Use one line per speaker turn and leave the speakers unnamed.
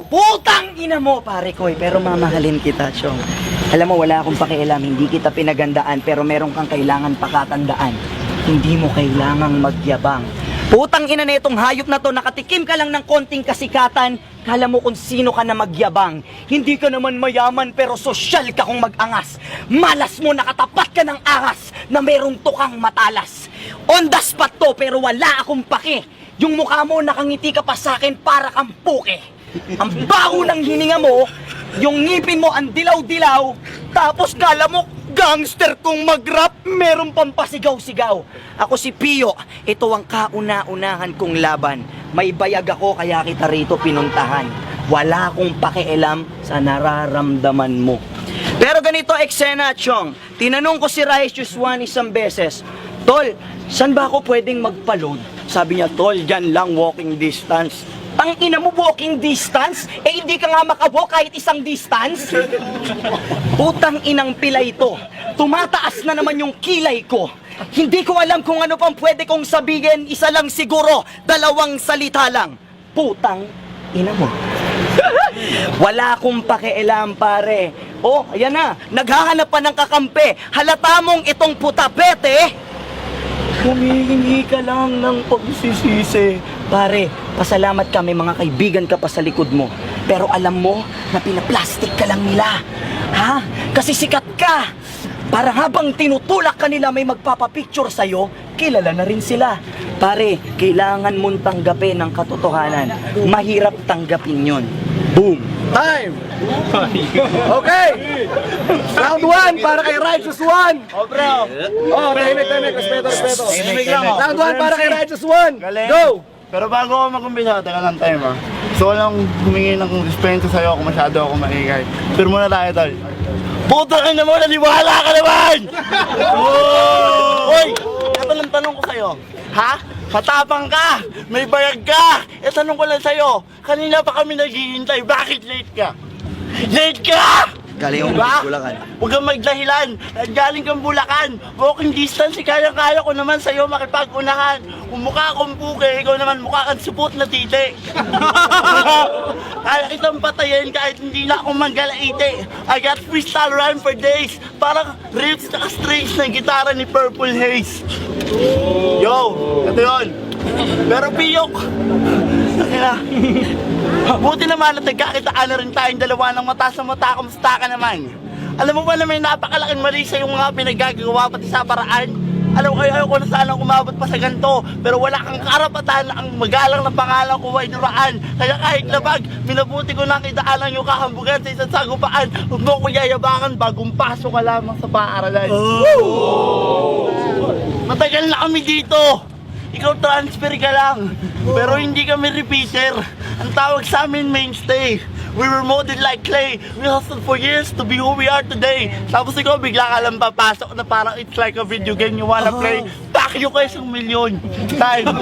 Putang ina mo, pare ko, pero mamahalin kita, Chong. Alam mo, wala akong pakialam, hindi kita pinagandaan, pero meron kang kailangan pakatandaan. Hindi mo kailangang magyabang. Putang ina na itong hayop na to, nakatikim ka lang ng konting kasikatan, kala mo kung sino ka na magyabang. Hindi ka naman mayaman, pero sosyal ka kung mag-angas. Malas mo, nakatapat ka ng angas, na merong tukang matalas. On the spot to, pero wala akong pake. Yung mukha mo, nakangiti ka pa sa akin para kang puke. Ang baho ng hininga mo, yung ngipin mo ang dilaw-dilaw, tapos kala mo gangster kung mag-rap, meron pang pasigaw-sigaw. Ako si Pio, ito ang kauna-unahan kong laban. May bayag ako kaya kita rito pinuntahan. Wala akong pakialam sa nararamdaman mo. Pero ganito eksena, Chong. Tinanong ko si Righteous One isang beses, Tol, saan ba ako pwedeng magpa-load? Sabi niya, Tol, dyan lang walking distance. Ang ina mo walking distance? Eh hindi ka nga makawalk kahit isang distance? Putang inang pilay ito. Tumataas na naman yung kilay ko. Hindi ko alam kung ano pang pwede kong sabihin. Isa lang siguro, 2 salita lang. Putang ina mo. Wala akong pakialam, pare. Oh, ayan na. Naghahanap pa ng kakampi. Halata mong itong putapete. Humihingi ka lang ng pagsisisi. Pare, pasalamat kami, mga kaibigan ka pa sa likod mo. Pero alam mo na pinaplastic ka lang nila. Ha? Kasi sikat ka. Para habang tinutulak ka nila may magpapapicture sa'yo, kilala na rin sila. Pare, kailangan mong tanggapin ang katotohanan. Mahirap tanggapin yon. Boom!
Time! Okay! Round 1 para kay Righteous One!
Oh, bro.
Oh, tahimik, respeto.
Tahimik lang, oh.
Round 1 para kay Righteous One!
Galing.
Go!
Pero bago ako mag-umpisa, teka lang time ah. Gusto ko lang humingi ng dispensa sa'yo kung masyado ako maingay. Pero muna tayo, tol. Puto ka na mo, naniwala ka naman! Hoy! Ito lang tanong ko sa'yo. Ha? Matapang ka! May bayag ka! E tanong ko lang sa'yo, kanina pa kami naghihintay, bakit late ka? Late ka!
Galing yung
Diba?
Bulacan.
Huwag kang magdahilan. Galing kang Bulacan. Walking distance, kaya-kaya ko naman sa'yo makipag-unahan. Kung mukha akong puke, ikaw naman mukha kang supot na titi. Kaya kitang patayin kahit hindi na ako manggalaite. I got freestyle rhyme for days. Parang rips na strings ng gitara ni Purple Haze. Yo, ito yun. Pero piyok. Buti naman at nagkakitaan na rin tayong dalawa ng mata sa mata. Kamusta ka naman? Alam mo ba na may napakalaking mali sa yung mga pinaggagawa pati sa paraan? Alam ko, ayaw ko na sana umabot pa sa ganito. Pero wala kang karapatan na ang magalang na pangalan ko ay duraan. Kaya kahit labag, minabuti ko na kitaanan yung kahambugan sa isang sagupaan. Huwag mo ko yayabangan, bagong pasok ka lamang sa paaralan. Matagal na kami dito. Ikaw transfer ka lang. Pero hindi kami repeater. Ang tawag sa amin mainstay. We were molded like clay. We hustled for years to be who we are today. Tapos ikaw bigla ka lang papasok na parang it's like a video game you wanna play. Back you kayo 1,000,000. Time.